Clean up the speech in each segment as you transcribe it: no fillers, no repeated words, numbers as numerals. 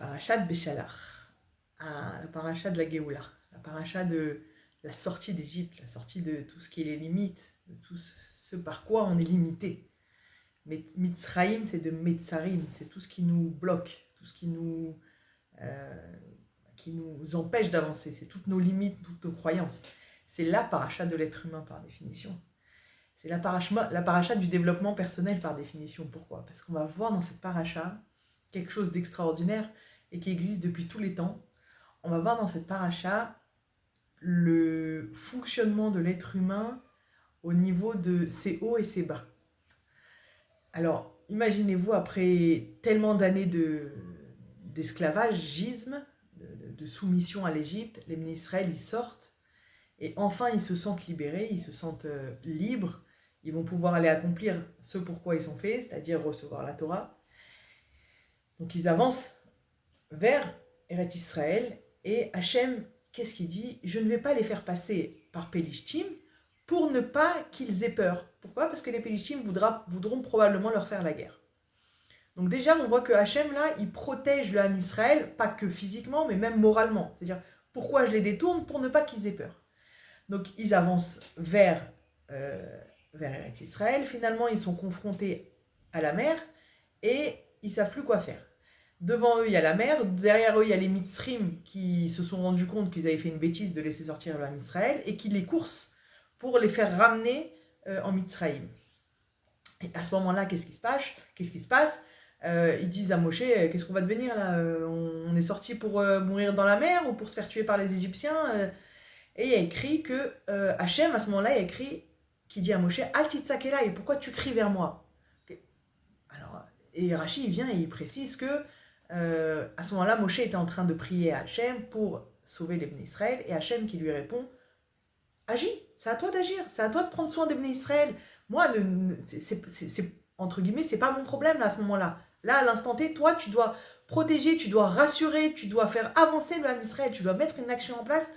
Parashat Béchalach, la paracha de la Géoula, la paracha de la sortie d'Égypte, la sortie de tout ce qui est les limites, de tout ce par quoi on est limité. Mitzraïm, c'est de Metzarim, c'est tout ce qui nous bloque, tout ce qui nous empêche d'avancer, c'est toutes nos limites, toutes nos croyances. C'est la paracha de l'être humain par définition. C'est la paracha du développement personnel par définition. Pourquoi ? Parce qu'on va voir dans cette paracha quelque chose d'extraordinaire et qui existe depuis tous les temps. On va voir dans cette paracha le fonctionnement de l'être humain au niveau de ses hauts et ses bas. Alors, imaginez-vous, après tellement d'années d'esclavagisme, de soumission à l'Égypte, les Bnei Israël, ils sortent et enfin ils se sentent libérés, ils se sentent libres. Ils vont pouvoir aller accomplir ce pourquoi ils sont faits, c'est-à-dire recevoir la Torah. Donc ils avancent vers Eretz Israël et Hachem, qu'est-ce qu'il dit ? Je ne vais pas les faire passer par Pélishtim pour ne pas qu'ils aient peur. Pourquoi ? Parce que les Pélishtim voudront probablement leur faire la guerre. Donc déjà, on voit que Hachem, là, il protège le Ham Israël, pas que physiquement, mais même moralement. C'est-à-dire, pourquoi je les détourne ? Pour ne pas qu'ils aient peur. Donc ils avancent vers Eretz Israël. Finalement, ils sont confrontés à la mer et ils ne savent plus quoi faire. Devant eux, il y a la mer. Derrière eux, il y a les Mitzrim qui se sont rendus compte qu'ils avaient fait une bêtise de laisser sortir le Ham Israël et qui les coursent pour les faire ramener en Mitzraïm. Et à ce moment-là, qu'est-ce qui se passe ? Ils disent à Moshe, qu'est-ce qu'on va devenir là ? On est sorti pour mourir dans la mer ou pour se faire tuer par les Égyptiens ? Et il y a écrit que Hachem, à ce moment-là, il a écrit, qui dit à Moshe, Al titzakela, et pourquoi tu cries vers moi ? Alors, et Rashi, il vient et il précise que à ce moment-là, Moshe était en train de prier à Hachem pour sauver les Bnei Israël, et Hachem qui lui répond, agis, c'est à toi d'agir, c'est à toi de prendre soin des Bnei Israël. Moi, c'est entre guillemets, c'est pas mon problème là, à ce moment-là. Là, à l'instant T, toi, tu dois protéger, tu dois rassurer, tu dois faire avancer le Ham Israël, tu dois mettre une action en place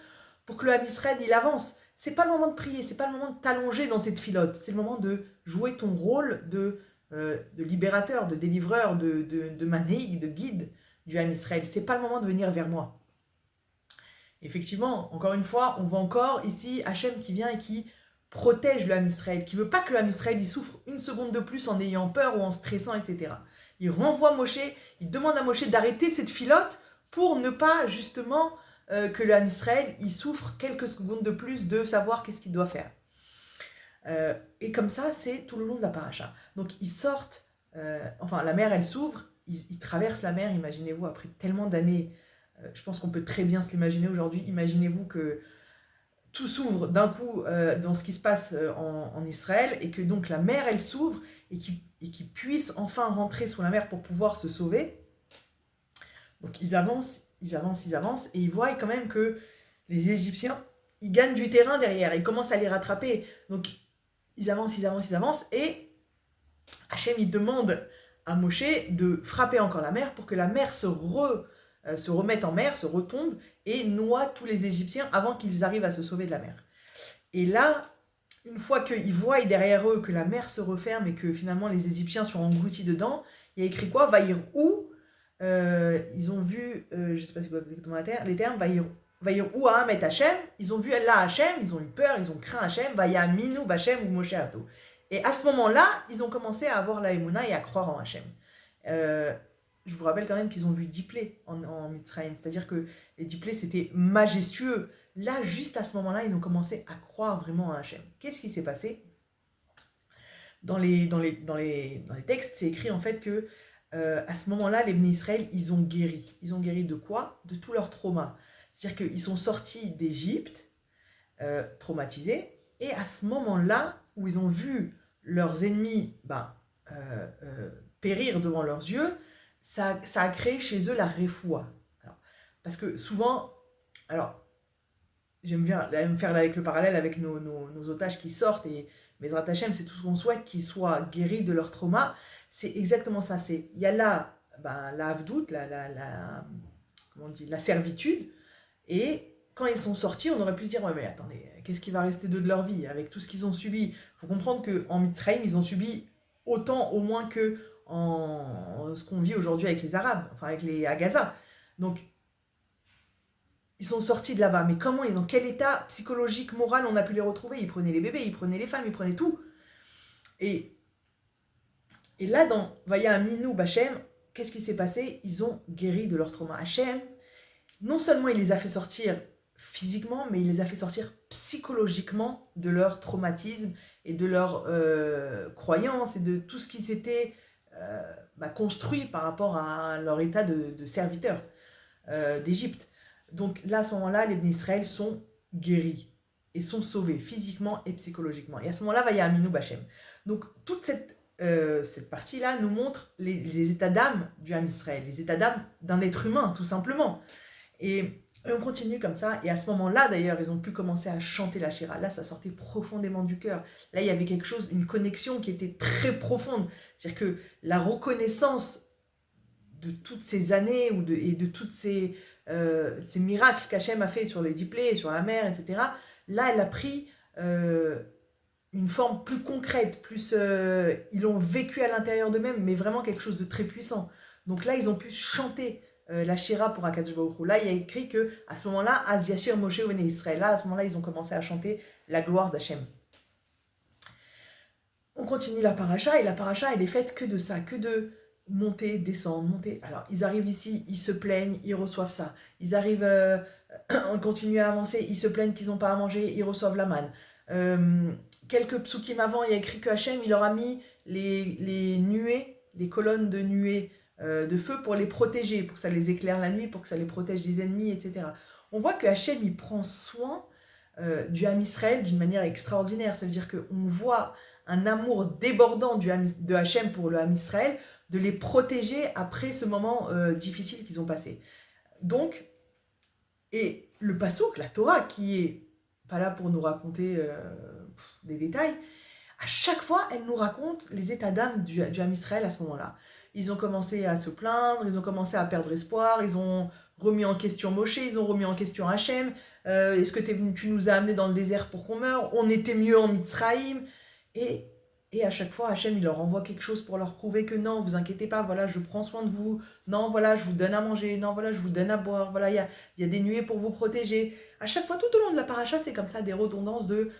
pour que le Ham Israël, il avance. C'est pas le moment de prier, c'est pas le moment de t'allonger dans tes tfilotes, c'est le moment de jouer ton rôle de libérateur, de délivreur, de manéig, de guide du Ham Israël. C'est pas le moment de venir vers moi. Effectivement, encore une fois, on voit encore ici Hachem qui vient et qui protège le Ham Israël, qui veut pas que le Ham Israël il souffre une seconde de plus en ayant peur ou en stressant, etc. Il renvoie Moshe, il demande à Moshe d'arrêter cette filote pour ne pas justement que le Ham Israël il souffre quelques secondes de plus de savoir qu'est-ce qu'il doit faire. Et comme ça, c'est tout le long de la paracha. Donc ils sortent, la mer elle s'ouvre, ils traversent la mer, imaginez-vous, après tellement d'années. Je pense qu'on peut très bien se l'imaginer aujourd'hui. Imaginez-vous que tout s'ouvre d'un coup dans ce qui se passe en Israël et que donc la mer elle s'ouvre et qu'ils puissent enfin rentrer sous la mer pour pouvoir se sauver. Donc ils avancent et ils voient quand même que les Égyptiens ils gagnent du terrain derrière, ils commencent à les rattraper. Donc ils avancent et Hachem il demande à Moshe de frapper encore la mer pour que la mer se remette en mer, se retombe et noie tous les Égyptiens avant qu'ils arrivent à se sauver de la mer. Et là, une fois qu'ils voient derrière eux que la mer se referme et que finalement les Égyptiens sont engloutis dedans, il y a écrit quoi ? Vaïr ou ils ont vu, je ne sais pas si c'est exactement les termes, Vaïr ou Aham et Hachem, ils ont vu là Hachem, ils ont eu peur, ils ont craint Hachem, Vaïa Minou Bachem ou Moshe Ato. Et à ce moment-là, ils ont commencé à avoir la Emouna et à croire en Hachem. Je vous rappelle quand même qu'ils ont vu 10 plaies en Mitzrayim, c'est-à-dire que les 10 plaies c'était majestueux. Là, juste à ce moment-là, ils ont commencé à croire vraiment à Hachem. Qu'est-ce qui s'est passé ? Dans les textes, c'est écrit en fait que à ce moment-là, les Bnei Israël, ils ont guéri. Ils ont guéri de quoi ? De tout leur trauma. C'est-à-dire qu'ils sont sortis d'Égypte, traumatisés, et à ce moment-là, où ils ont vu leurs ennemis périr devant leurs yeux, ça a créé chez eux la refoua. Parce que souvent, j'aime bien me faire avec le parallèle avec nos otages qui sortent, et Bezrat Hashem, c'est tout ce qu'on souhaite, qu'ils soient guéris de leur trauma. C'est exactement ça. Il y a là la avdout, la servitude, et quand ils sont sortis, on aurait pu se dire, ouais mais attendez, qu'est-ce qui va rester d'eux de leur vie avec tout ce qu'ils ont subi ? Il faut comprendre qu'en Mitzrayim, ils ont subi autant au moins que ce qu'on vit aujourd'hui avec les Arabes, enfin avec à Gaza. Donc, ils sont sortis de là-bas. Mais comment, et dans quel état psychologique, moral, on a pu les retrouver? Ils prenaient les bébés, ils prenaient les femmes, ils prenaient tout. Et là, dans Vaya Aminu Bachem, qu'est-ce qui s'est passé? Ils ont guéri de leur trauma. Hachem, non seulement il les a fait sortir physiquement, mais il les a fait sortir psychologiquement de leur traumatisme et de leur croyance et de tout ce qui s'était construit par rapport à leur état de serviteur d'Égypte. Donc là, à ce moment-là, les Bnei Israël sont guéris et sont sauvés physiquement et psychologiquement. Et à ce moment-là, va y avoir Aminu Bachem. Donc toute cette partie-là nous montre les états d'âme du Ham Israël, les états d'âme d'un être humain, tout simplement. Et on continue comme ça, et à ce moment-là, d'ailleurs, ils ont pu commencer à chanter la Shira. Là, ça sortait profondément du cœur. Là, il y avait quelque chose, une connexion qui était très profonde. C'est-à-dire que la reconnaissance de toutes ces années et de toutes ces miracles qu'Hachem a fait sur les 10 plaies, sur la mer, etc., là, elle a pris une forme plus concrète, ils l'ont vécu à l'intérieur d'eux-mêmes, mais vraiment quelque chose de très puissant. Donc là, ils ont pu chanter la Shira pour Akadosh Baruch Hu. Là, il y a écrit que à ce moment-là, Az Yashir Moshe Bnei Israël. Là, à ce moment-là, ils ont commencé à chanter la gloire d'Hachem. On continue la paracha, et la paracha, elle est faite que de ça, que de monter, descendre, monter. Alors, ils arrivent ici, ils se plaignent, ils reçoivent ça. Ils arrivent, on continue à avancer, ils se plaignent qu'ils n'ont pas à manger, ils reçoivent la manne. Quelques psukim avant, il y a écrit que Hachem, il leur a mis les nuées, les colonnes de nuées de feu pour les protéger, pour que ça les éclaire la nuit, pour que ça les protège des ennemis, etc. On voit que Hachem, il prend soin du Ham Israël d'une manière extraordinaire. Ça veut dire qu'on voit un amour débordant de Hachem pour le Ham Israël, de les protéger après ce moment difficile qu'ils ont passé. Donc, et le Passouk, la Torah, qui est pas là pour nous raconter des détails, à chaque fois, elle nous raconte les états d'âme du Ham Israël à ce moment-là. Ils ont commencé à se plaindre, ils ont commencé à perdre espoir, ils ont remis en question Moshe, ils ont remis en question Hachem. Est-ce que tu nous as amenés dans le désert pour qu'on meure? On était mieux en Mitzraïm. Et à chaque fois, Hachem, il leur envoie quelque chose pour leur prouver que non, vous inquiétez pas, voilà, je prends soin de vous. Non, voilà, je vous donne à manger. Non, voilà, je vous donne à boire. Voilà, il y a des nuées pour vous protéger. À chaque fois, tout au long de la paracha, c'est comme ça, des redondances des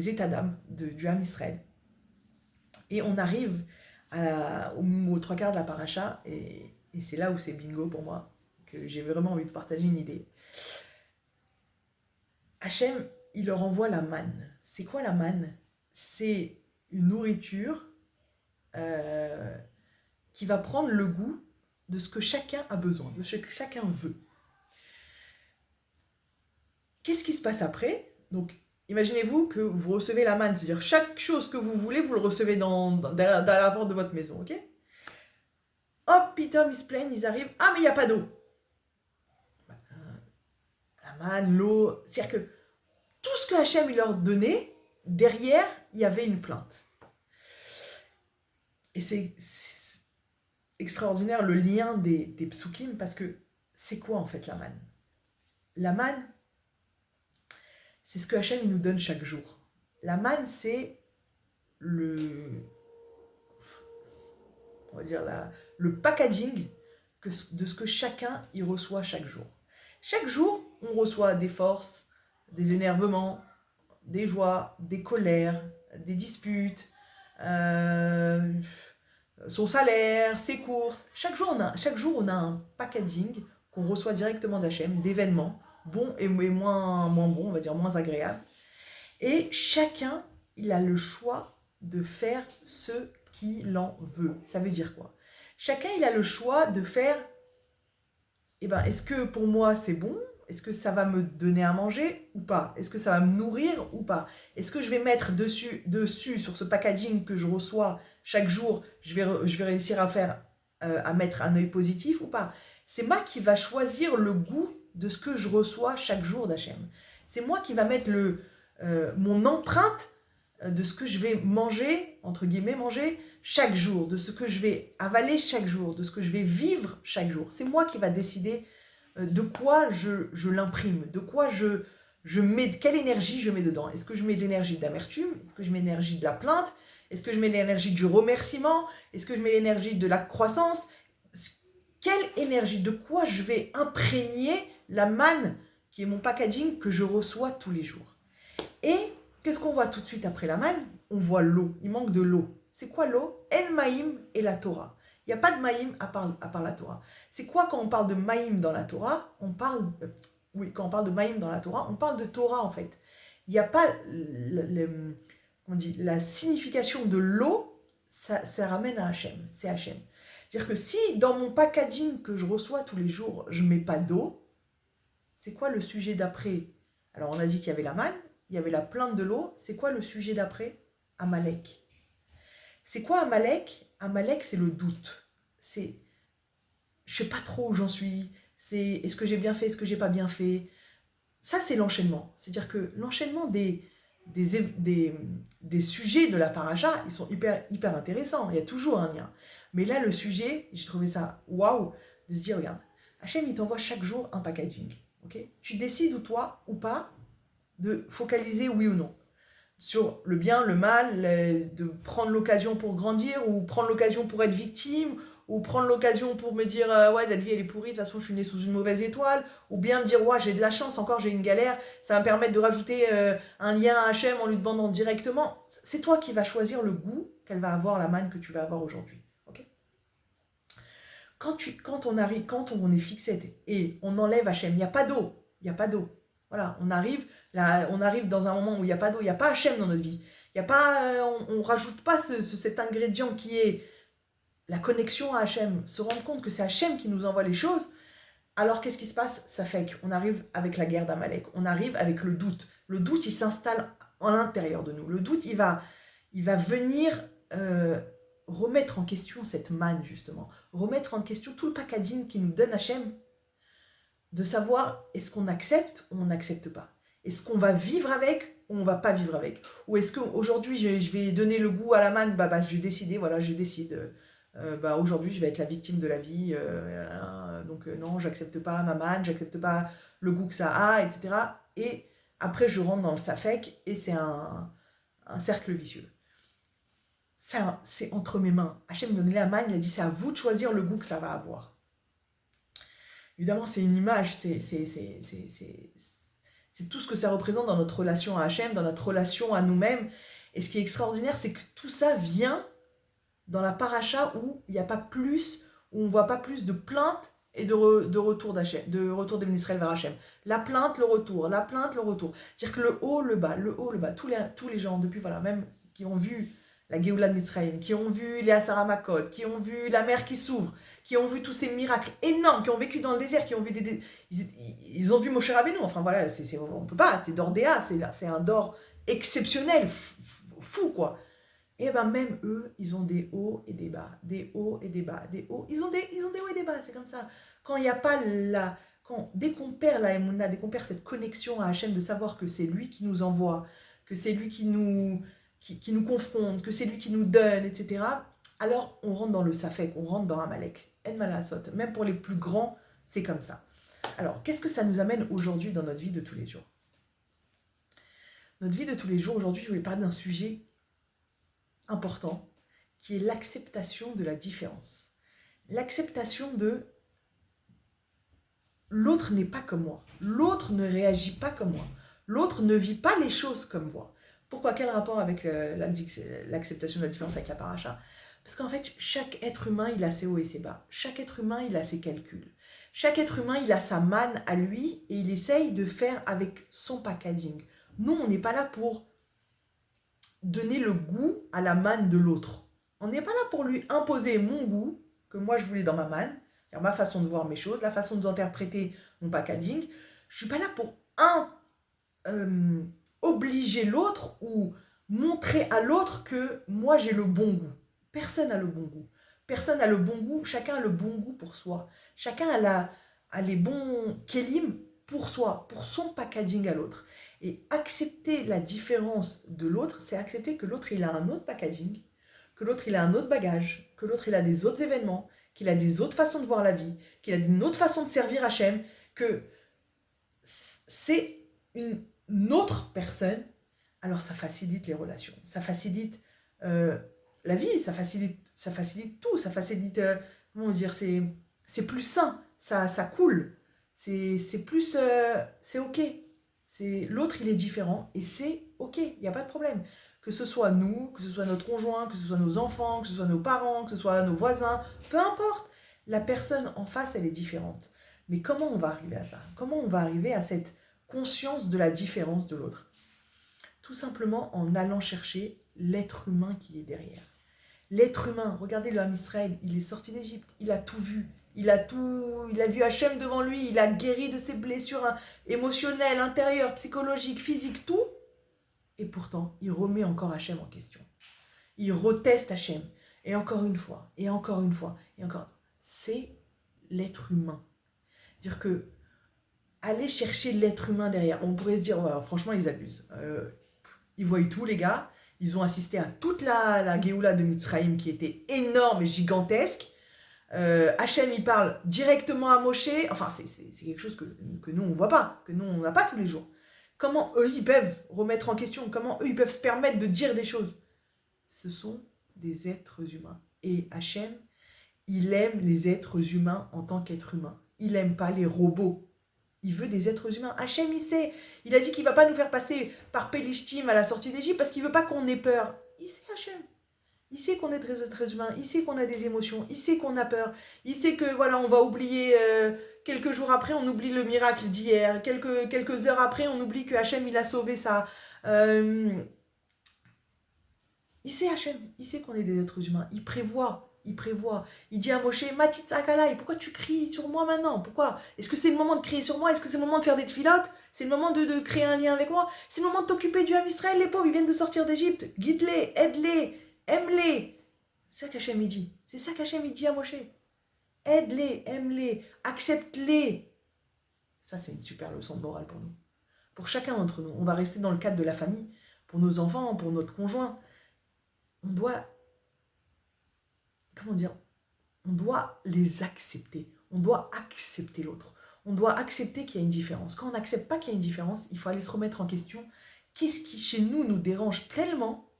états d'âme du Ham Israël. Et on arrive aux trois quarts de la paracha, et c'est là où c'est bingo pour moi, que j'ai vraiment envie de partager une idée. Hachem, il leur envoie la manne. C'est quoi la manne? C'est une nourriture qui va prendre le goût de ce que chacun a besoin, de ce que chacun veut. Qu'est-ce qui se passe après? Donc, imaginez-vous que vous recevez la manne, c'est-à-dire chaque chose que vous voulez, vous le recevez dans la porte de votre maison, ok? Hop, pitom, ils se plaignent, ils arrivent, ah mais il n'y a pas d'eau. La manne, l'eau, c'est-à-dire que tout ce que Hachem il leur donnait, derrière, il y avait une plainte. Et c'est extraordinaire le lien des psukim, parce que c'est quoi en fait la manne? La manne, c'est ce que Hachem il nous donne chaque jour. La manne, c'est le packaging de ce que chacun y reçoit chaque jour. Chaque jour, on reçoit des forces, des énervements, des joies, des colères, des disputes, son salaire, ses courses. Chaque jour, on a un packaging qu'on reçoit directement d'Hachem, d'événements, bons et moins bons, on va dire moins agréables. Et chacun, il a le choix de faire ce qu'il en veut. Ça veut dire quoi? Chacun, il a le choix de faire, est-ce que pour moi c'est bon? Est-ce que ça va me donner à manger ou pas? Est-ce que ça va me nourrir ou pas? Est-ce que je vais mettre dessus sur ce packaging que je reçois chaque jour, je vais réussir à mettre un œil positif ou pas? C'est moi qui va choisir le goût de ce que je reçois chaque jour d'Hachem. C'est moi qui va mettre mon empreinte de ce que je vais manger, entre guillemets manger, chaque jour, de ce que je vais avaler chaque jour, de ce que je vais vivre chaque jour. C'est moi qui va décider de quoi je l'imprime, de quoi je mets, quelle énergie je mets dedans. Est-ce que je mets de l'énergie d'amertume? Est-ce que je mets de l'énergie de la plainte? Est-ce que je mets de l'énergie du remerciement? Est-ce que je mets l'énergie de la croissance? quelle énergie, de quoi je vais imprégner la manne qui est mon packaging que je reçois tous les jours. Et qu'est-ce qu'on voit tout de suite après la manne? On voit l'eau, il manque de l'eau. C'est quoi l'eau? El Maïm et la Torah. Il n'y a pas de Maïm à part la Torah. C'est quoi quand on parle de Maïm dans la Torah? Quand on parle de Maïm dans la Torah, on parle de Torah en fait. Il n'y a pas la signification de l'eau, ça ramène à Hachem, c'est Hachem. C'est-à-dire que si dans mon packaging que je reçois tous les jours, je ne mets pas d'eau, c'est quoi le sujet d'après? Alors on a dit qu'il y avait la manne, il y avait la plainte de l'eau, c'est quoi le sujet d'après? Amalek. C'est quoi Amalek? Amalek, c'est le doute. C'est, je ne sais pas trop où j'en suis, c'est est-ce que j'ai bien fait, est-ce que j'ai pas bien fait? Ça, c'est l'enchaînement. C'est-à-dire que l'enchaînement des sujets de la paracha, ils sont hyper intéressants. Il y a toujours un lien. Mais là, le sujet, j'ai trouvé ça waouh, de se dire, regarde, Hachem, il t'envoie chaque jour un packaging. Okay, tu décides ou pas de focaliser oui ou non sur le bien, le mal, de prendre l'occasion pour grandir ou prendre l'occasion pour être victime ou prendre l'occasion pour me dire ouais, la vie elle est pourrie, de toute façon je suis né sous une mauvaise étoile, ou bien me dire ouais, j'ai de la chance, encore j'ai une galère, ça va me permettre de rajouter un lien à Hachem en lui demandant directement. C'est toi qui vas choisir le goût qu'elle va avoir, la manne que tu vas avoir aujourd'hui. Okay, quand on est fixé et on enlève Hachem, il n'y a pas d'eau, Voilà, on arrive dans un moment où il n'y a pas d'eau, il n'y a pas Hachem dans notre vie. Il y a pas, on ne rajoute pas cet ingrédient qui est la connexion à Hachem, se rendre compte que c'est Hachem qui nous envoie les choses. Alors qu'est-ce qui se passe? Ça fait qu'on arrive avec la guerre d'Amalek, on arrive avec le doute. Le doute, il s'installe à l'intérieur de nous. Le doute, il va venir remettre en question cette manne, justement. Remettre en question tout le packaging qui nous donne Hachem, de savoir est-ce qu'on accepte ou on n'accepte pas. Est-ce qu'on va vivre avec ou on ne va pas vivre avec? Ou est-ce qu'aujourd'hui, je vais donner le goût à la manne, j'ai décidé, voilà, je décide. Aujourd'hui, je vais être la victime de la vie. Donc non, j'accepte pas ma manne, j'accepte pas le goût que ça a, etc. Et après, je rentre dans le safek et c'est un cercle vicieux. Ça, c'est entre mes mains. Hachem me donnait la manne, il a dit c'est à vous de choisir le goût que ça va avoir. Évidemment, c'est une image, c'est tout ce que ça représente dans notre relation à Hachem, dans notre relation à nous-mêmes. Et ce qui est extraordinaire, c'est que tout ça vient dans la paracha où il n'y a pas plus, où on ne voit pas plus de plaintes et de retour d'Hachem, de retour d'Ibn Israël vers Hachem. La plainte, le retour, la plainte, le retour. C'est-à-dire que le haut, le bas, tous les gens, depuis, voilà, même qui ont vu la Géoula de Mitzrayim, qui ont vu les Asara Makot, qui ont vu la mer qui s'ouvre, qui ont vu tous ces miracles énormes, qui ont vécu dans le désert, qui ont vu ils ont vu Moshe Rabbeinu, enfin voilà, on peut pas, c'est d'Ordéa, c'est un d'or exceptionnel, fou quoi. Et ben même eux, ils ont des hauts et des bas, des hauts et des bas, des hauts, ils ont des hauts et des bas, c'est comme ça. Quand il n'y a pas dès qu'on perd la Emouna, dès qu'on perd cette connexion à Hachem, de savoir que c'est lui qui nous envoie, que c'est lui qui nous confronte, que c'est lui qui nous donne, etc., alors on rentre dans le Safek, on rentre dans Amalek. En Malasot, même pour les plus grands, c'est comme ça. Alors, qu'est-ce que ça nous amène aujourd'hui dans notre vie de tous les jours? Notre vie de tous les jours, aujourd'hui, je voulais parler d'un sujet important, qui est l'acceptation de la différence. L'acceptation de l'autre n'est pas comme moi, l'autre ne réagit pas comme moi, l'autre ne vit pas les choses comme moi. Pourquoi? Quel rapport avec l'acceptation de la différence avec la paracha? Parce qu'en fait, chaque être humain, il a ses hauts et ses bas. Chaque être humain, il a ses calculs. Chaque être humain, il a sa manne à lui et il essaye de faire avec son packaging. Nous, on n'est pas là pour donner le goût à la manne de l'autre. On n'est pas là pour lui imposer mon goût, que moi je voulais dans ma manne, ma façon de voir mes choses, la façon d'interpréter mon packaging. Je ne suis pas là pour obliger l'autre ou montrer à l'autre que moi j'ai le bon goût. Personne n'a le bon goût. Personne n'a le bon goût. Chacun a le bon goût pour soi. Chacun a les bons kelim pour soi, pour son packaging à l'autre. Et accepter la différence de l'autre, c'est accepter que l'autre, il a un autre packaging, que l'autre, il a un autre bagage, que l'autre, il a des autres événements, qu'il a des autres façons de voir la vie, qu'il a une autre façon de servir Hachem, que c'est une autre personne. Alors ça facilite les relations, ça facilite la vie, ça facilite tout, ça facilite, comment dire, C'est plus sain, ça coule. C'est plus... c'est ok. L'autre, il est différent et c'est ok, il n'y a pas de problème. Que ce soit nous, que ce soit notre conjoint, que ce soit nos enfants, que ce soit nos parents, que ce soit nos voisins, peu importe. La personne en face, elle est différente. Mais comment on va arriver à ça? Comment on va arriver à cette conscience de la différence de l'autre? Tout simplement en allant chercher l'être humain qui est derrière. L'être humain, regardez le Ham Israël, il est sorti d'Égypte, il a tout vu. Il a vu Hachem devant lui, il a guéri de ses blessures émotionnelles, intérieures, psychologiques, physiques, tout. Et pourtant, il remet encore Hachem en question. Il reteste Hachem. Et encore une fois, et encore une fois, et encore. C'est l'être humain. C'est-à-dire que aller chercher l'être humain derrière, on pourrait se dire, ouais, franchement, ils abusent. Ils voient tout, les gars. Ils ont assisté à toute la Géoula de Mitzrayim qui était énorme et gigantesque. Hachem, il parle directement à Moshe. Enfin, c'est quelque chose que nous, on ne voit pas, que nous, on n'a pas tous les jours. Comment eux, ils peuvent remettre en question? Comment eux, ils peuvent se permettre de dire des choses? Ce sont des êtres humains. Et Hachem, il aime les êtres humains en tant qu'êtres humains. Il n'aime pas les robots. Il veut des êtres humains. Hachem, il sait. Il a dit qu'il ne va pas nous faire passer par Pélishtim à la sortie d'Égypte parce qu'il ne veut pas qu'on ait peur. Il sait, Hachem. Il sait qu'on est des êtres humains. Il sait qu'on a des émotions. Il sait qu'on a peur. Il sait que, voilà, on va oublier... quelques jours après, on oublie le miracle d'hier. Quelques heures après, on oublie que Hachem, il a sauvé ça. Il sait, Hachem. Il sait qu'on est des êtres humains. Il prévoit. Il dit à Moshe, Matitz Akalai, pourquoi tu cries sur moi maintenant? Pourquoi? Est-ce que c'est le moment de crier sur moi? Est-ce que c'est le moment de faire des tfilotes? C'est le moment de créer un lien avec moi? C'est le moment de t'occuper du Ham Israël, les pauvres, ils viennent de sortir d'Égypte. Guide-les, aide-les, aime-les. C'est ça qu'Hachem il dit. C'est ça qu'Hachem il dit à Moshe. Aide-les, aime-les, accepte-les. Ça, c'est une super leçon de morale pour nous. Pour chacun d'entre nous. On va rester dans le cadre de la famille. Pour nos enfants, pour notre conjoint. On doit... Comment dire? On doit les accepter. On doit accepter l'autre. On doit accepter qu'il y a une différence. Quand on n'accepte pas qu'il y a une différence, il faut aller se remettre en question. Qu'est-ce qui, chez nous dérange tellement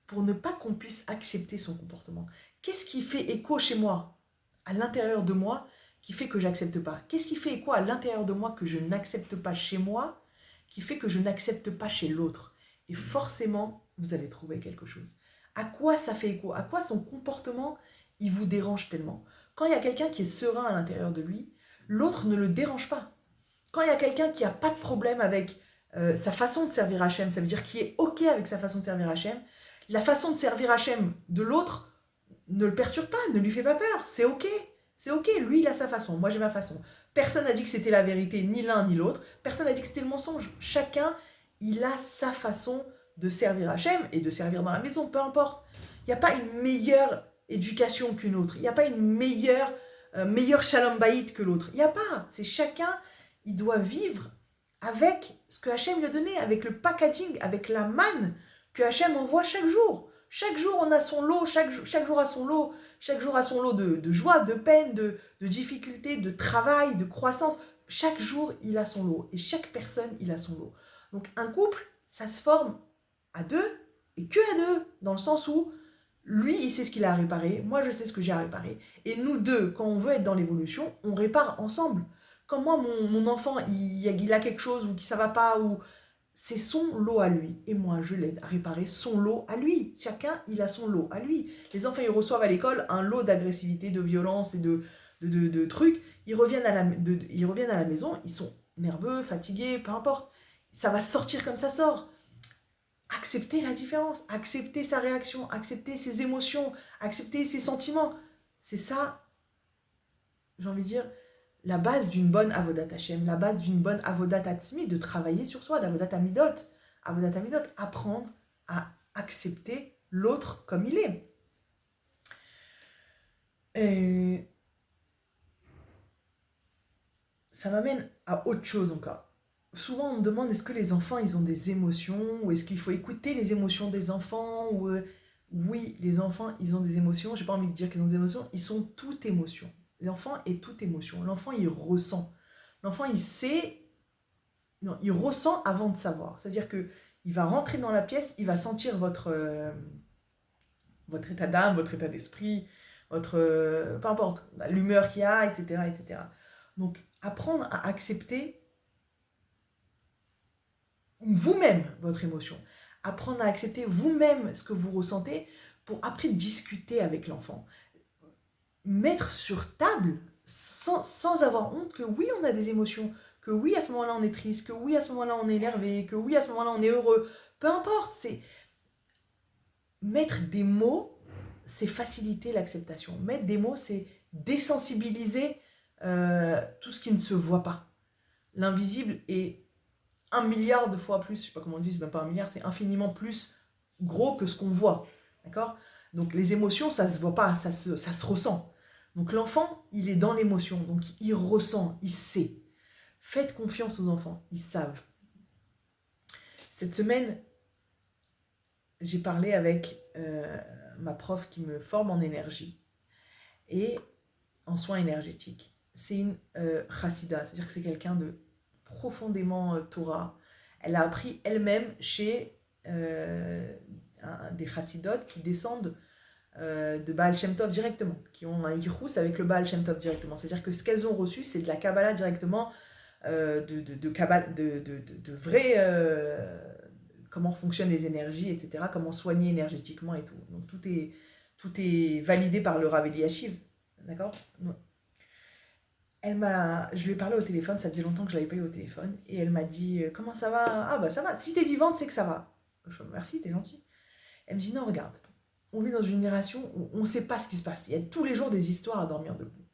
pour ne pas qu'on puisse accepter son comportement? Qu'est-ce qui fait écho chez moi, à l'intérieur de moi, qui fait que je n'accepte pas? Qu'est-ce qui fait écho à l'intérieur de moi que je n'accepte pas chez moi, qui fait que je n'accepte pas chez l'autre? Et forcément, vous allez trouver quelque chose. À quoi ça fait écho? À quoi son comportement, il vous dérange tellement? Quand il y a quelqu'un qui est serein à l'intérieur de lui, l'autre ne le dérange pas. Quand il y a quelqu'un qui n'a pas de problème avec sa façon de servir Hachem, ça veut dire qu'il est OK avec sa façon de servir Hachem, la façon de servir Hachem de l'autre ne le perturbe pas, ne lui fait pas peur. C'est OK. C'est OK. Lui, il a sa façon. Moi, j'ai ma façon. Personne n'a dit que c'était la vérité, ni l'un ni l'autre. Personne n'a dit que c'était le mensonge. Chacun, il a sa façon de servir Hachem et de servir dans la maison, peu importe. Il n'y a pas une meilleure éducation qu'une autre. Il n'y a pas une meilleure shalom bayit que l'autre. Il n'y a pas. C'est chacun, il doit vivre avec ce que Hachem lui a donné, avec le packaging, avec la manne que Hachem envoie chaque jour. Chaque jour, on a son lot, chaque jour a son lot. Chaque jour a son lot de joie, de peine, de difficultés, de travail, de croissance. Chaque jour, il a son lot. Et chaque personne, il a son lot. Donc, un couple, ça se forme à deux et que à deux. Dans le sens où lui, il sait ce qu'il a à réparer. Moi, je sais ce que j'ai à réparer. Et nous deux, quand on veut être dans l'évolution, on répare ensemble. Quand moi, mon enfant, il a quelque chose ou qui ça va pas, ou c'est son lot à lui. Et moi, je l'aide à réparer son lot à lui. Chacun, il a son lot à lui. Les enfants, ils reçoivent à l'école un lot d'agressivité, de violence et de trucs. Ils reviennent à la maison, ils sont nerveux, fatigués, peu importe. Ça va sortir comme ça sort. Accepter la différence, accepter sa réaction, accepter ses émotions, accepter ses sentiments. C'est ça, j'ai envie de dire, la base d'une bonne avodat Hashem, la base d'une bonne avodat atzmi, de travailler sur soi, d'avodat amidot. Avodat amidot, apprendre à accepter l'autre comme il est. Et ça m'amène à autre chose encore. Souvent, on me demande, est-ce que les enfants, ils ont des émotions? Ou est-ce qu'il faut écouter les émotions des enfants? Oui, les enfants, ils ont des émotions. J'ai pas envie de dire qu'ils ont des émotions. Ils sont toute émotion. L'enfant est toute émotion. L'enfant, il ressent. L'enfant, il sait... Non, il ressent avant de savoir. C'est-à-dire qu'il va rentrer dans la pièce, il va sentir votre état d'âme, votre état d'esprit, peu importe, l'humeur qu'il y a, etc., etc. Donc, apprendre à accepter vous-même votre émotion. Apprendre à accepter vous-même ce que vous ressentez pour après discuter avec l'enfant. Mettre sur table, sans avoir honte, que oui, on a des émotions, que oui, à ce moment-là, on est triste, que oui, à ce moment-là, on est énervé, que oui, à ce moment-là, on est heureux. Peu importe, c'est mettre des mots, c'est faciliter l'acceptation. Mettre des mots, c'est désensibiliser tout ce qui ne se voit pas. L'invisible est 1 milliard de fois plus, je sais pas comment on dit, c'est même pas 1 milliard, c'est infiniment plus gros que ce qu'on voit. D'accord? Donc les émotions, ça se voit pas, ça se ressent. Donc l'enfant, il est dans l'émotion, donc il ressent, il sait. Faites confiance aux enfants, ils savent. Cette semaine, j'ai parlé avec ma prof qui me forme en énergie et en soins énergétiques. C'est une chassida, c'est-à-dire que c'est quelqu'un de profondément Torah. Elle a appris elle-même chez des chassidotes qui descendent de Baal Shem Tov directement, qui ont un yichus avec le Baal Shem Tov directement. C'est-à-dire que ce qu'elles ont reçu, c'est de la Kabbalah directement, de vrai... comment fonctionnent les énergies, etc., comment soigner énergétiquement et tout. Donc tout est validé par le Rav Eliashiv, d'accord? Je lui ai parlé au téléphone, ça faisait longtemps que je ne l'avais pas eu au téléphone, et elle m'a dit « Comment ça va ?»« Ah bah ça va, si t'es vivante, c'est que ça va. » Je dis « Merci, t'es gentil. » Elle me dit « Non, regarde, on vit dans une génération où on ne sait pas ce qui se passe. Il y a tous les jours des histoires à dormir debout. »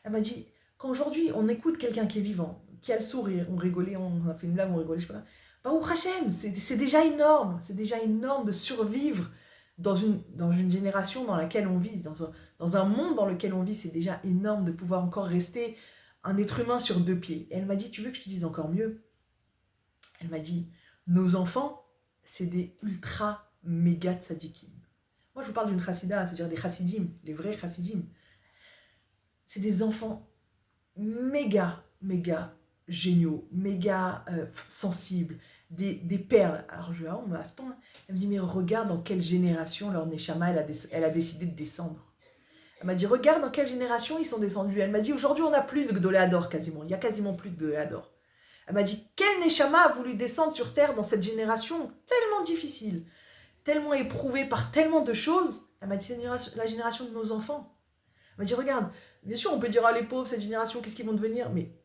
Elle m'a dit « Quand aujourd'hui on écoute quelqu'un qui est vivant, qui a le sourire, on rigolait, on a fait une blague, on rigolait, je sais pas, Baruch Hashem, c'est déjà énorme. C'est déjà énorme de survivre dans une génération dans laquelle on vit, dans un monde dans lequel on vit. C'est déjà énorme de pouvoir encore rester un être humain sur 2 pieds. Et elle m'a dit, tu veux que je te dise encore mieux? Elle m'a dit, nos enfants, c'est des ultra méga tzadikim. Moi, je vous parle d'une chassida, c'est-à-dire des chassidim, les vrais chassidim. C'est des enfants méga géniaux, méga sensibles, des perles. Alors je vais on me à ce point. Elle me dit, mais regarde dans quelle génération leur Neshama, elle a décidé de descendre. Elle m'a dit, regarde dans quelle génération ils sont descendus. Elle m'a dit, aujourd'hui on n'a plus de Gdoléador quasiment. Il y a quasiment plus de Gdoléador. Elle m'a dit, quel Neshama a voulu descendre sur terre dans cette génération tellement difficile, tellement éprouvée par tellement de choses. Elle m'a dit, c'est la génération de nos enfants. Elle m'a dit, regarde, bien sûr on peut dire, ah les pauvres, cette génération, qu'est-ce qu'ils vont devenir? Mais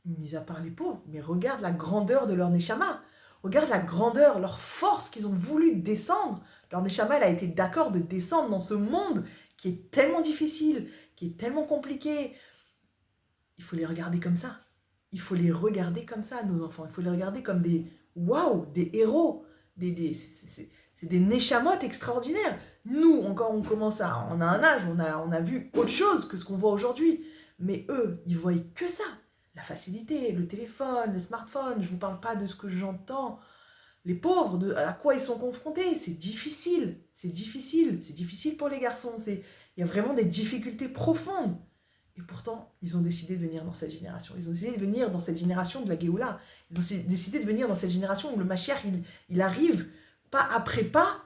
mis à part les pauvres, mais regarde la grandeur de leur Neshama. Regarde la grandeur, leur force qu'ils ont voulu descendre. Leur Neshama, elle a été d'accord de descendre dans ce monde qui est tellement difficile, qui est tellement compliqué. Il faut les regarder comme ça. Il faut les regarder comme ça, nos enfants. Il faut les regarder comme des des héros. C'est des Neshamot extraordinaires. Nous, encore, on a un âge, on a vu autre chose que ce qu'on voit aujourd'hui. Mais eux, ils voient que ça. La facilité, le téléphone, le smartphone, je ne vous parle pas de ce que j'entends. Les pauvres, à quoi ils sont confrontés, c'est difficile pour les garçons, il y a vraiment des difficultés profondes. Et pourtant, ils ont décidé de venir dans cette génération. Ils ont décidé de venir dans cette génération de la Géoula. Ils ont décidé de venir dans cette génération où le Mashiach, il arrive pas après pas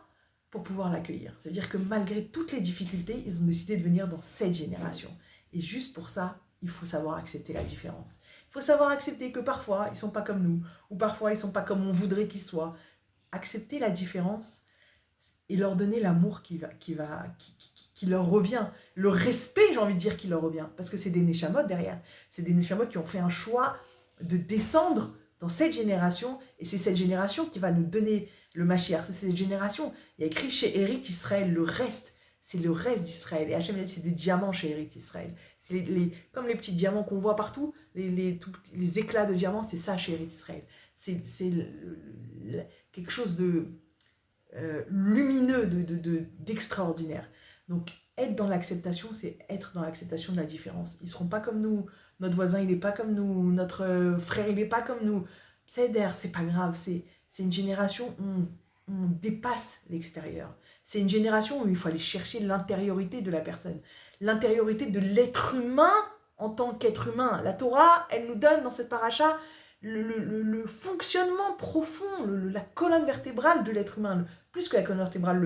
pour pouvoir l'accueillir. C'est-à-dire que malgré toutes les difficultés, ils ont décidé de venir dans cette génération. Et juste pour ça, il faut savoir accepter la différence. Il faut savoir accepter que parfois, ils ne sont pas comme nous, ou parfois, ils ne sont pas comme on voudrait qu'ils soient. Accepter la différence et leur donner l'amour qui leur revient. Le respect, j'ai envie de dire, qui leur revient. Parce que c'est des Neshamot derrière. C'est des Neshamot qui ont fait un choix de descendre dans cette génération. Et c'est cette génération qui va nous donner le Mashiach. C'est cette génération. Il y a écrit chez Erit Israël, le reste. C'est le reste d'Israël. Et Hachem a dit, c'est des diamants chez Erit Israël. C'est comme les petits diamants qu'on voit partout, les éclats de diamants, c'est ça chez Erit Israël. C'est quelque chose de lumineux, d'extraordinaire. Donc, être dans l'acceptation, c'est être dans l'acceptation de la différence. Ils ne seront pas comme nous. Notre voisin, il n'est pas comme nous. Notre frère, il n'est pas comme nous. C'est pas grave. C'est une génération où on dépasse l'extérieur. C'est une génération où il faut aller chercher l'intériorité de la personne. L'intériorité de l'être humain en tant qu'être humain. La Torah, elle nous donne dans cette paracha le fonctionnement profond, la colonne vertébrale de l'être humain. Plus que la colonne vertébrale,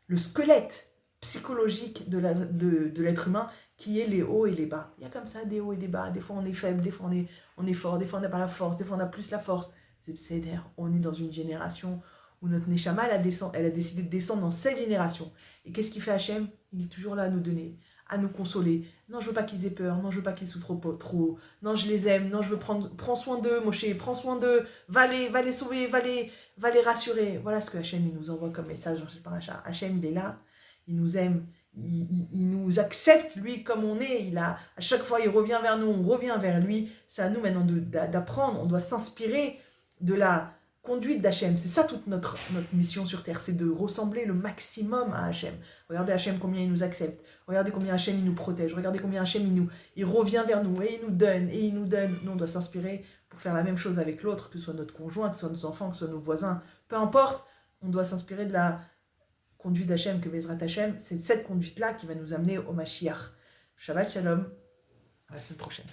le squelette. psychologique de l'être humain qui est les hauts et les bas. Il y a comme ça des hauts et des bas. Des fois on est faible, des fois on est fort, des fois on n'a pas la force, des fois on a plus la force. C'est on est dans une génération où notre Neshama, elle a décidé de descendre dans cette génération. Et qu'est-ce qu'il fait Hachem? Il est toujours là à nous donner, à nous consoler. Non, je veux pas qu'ils aient peur, non, je veux pas qu'ils souffrent trop, non, je les aime, non, je veux prends soin d'eux, Moshe, prends soin d'eux, va les sauver, va les rassurer. Voilà ce que Hachem il nous envoie comme message dans cette paracha. Hachem, il est là, il nous aime, il nous accepte, lui, comme on est. À chaque fois, il revient vers nous, on revient vers lui. C'est à nous maintenant d'apprendre, on doit s'inspirer de la conduite d'Hachem. C'est ça toute notre mission sur Terre, c'est de ressembler le maximum à Hachem. Regardez Hachem combien il nous accepte, regardez combien Hachem il nous protège, regardez combien Hachem il revient vers nous et il nous donne, et il nous donne. Nous, on doit s'inspirer pour faire la même chose avec l'autre, que ce soit notre conjoint, que ce soit nos enfants, que ce soit nos voisins, peu importe, on doit s'inspirer de la conduite d'Hachem, que Bezrat Hachem, c'est cette conduite-là qui va nous amener au Mashiach. Shabbat Shalom, à la semaine prochaine.